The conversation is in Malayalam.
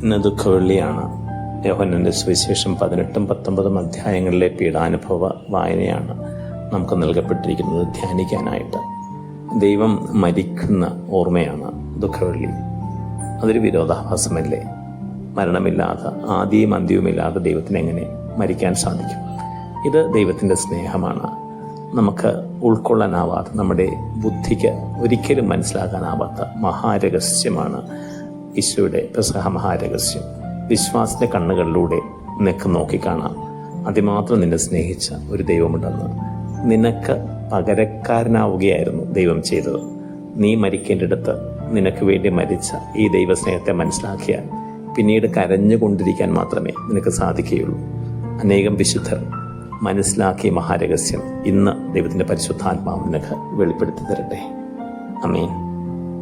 ഇന്ന് ദുഃഖവെള്ളിയാണ്. യോഹന്നാന്റെ സുവിശേഷം 18-19 അധ്യായങ്ങളിലെ പീഡാനുഭവ വായനയാണ് നമുക്ക് നൽകപ്പെട്ടിരിക്കുന്നത് ധ്യാനിക്കാനായിട്ട്. ദൈവം മരിക്കുന്ന ഓർമ്മയാണ് ദുഃഖവെള്ളി. അതൊരു വിരോധാഭാസമല്ലേ? മരണമില്ലാതെ, ആദിയും അന്ത്യവുമില്ലാതെ ദൈവത്തിന് എങ്ങനെ മരിക്കാൻ സാധിക്കും? ഇത് ദൈവത്തിൻ്റെ സ്നേഹമാണ്. നമുക്ക് ഉൾക്കൊള്ളാനാവാത്ത, നമ്മുടെ ബുദ്ധിക്ക് ഒരിക്കലും മനസ്സിലാക്കാനാവാത്ത മഹാരഹസ്യമാണ് ഈശോയുടെ പെസഹ മഹാരഹസ്യം. വിശ്വാസത്തിൻ്റെ കണ്ണുകളിലൂടെ നിനക്ക് നോക്കിക്കാണാം അതിമാത്രം നിന്നെ സ്നേഹിച്ച ഒരു ദൈവമുണ്ടെന്ന്. നിനക്ക് പകരക്കാരനാവുകയായിരുന്നു ദൈവം ചെയ്തത്. നീ മരിക്കേണ്ടിടത്ത് നിനക്ക് വേണ്ടി മരിച്ച ഈ ദൈവസ്നേഹത്തെ മനസ്സിലാക്കിയാൽ പിന്നീട് കരഞ്ഞുകൊണ്ടിരിക്കാൻ മാത്രമേ നിനക്ക് സാധിക്കുകയുള്ളൂ. അനേകം വിശുദ്ധർ മനസ്സിലാക്കിയ മഹാരഹസ്യം ഇന്ന് ദൈവത്തിൻ്റെ പരിശുദ്ധാത്മാവ് നിനക്ക് വെളിപ്പെടുത്തി തരട്ടെ. ആമേൻ.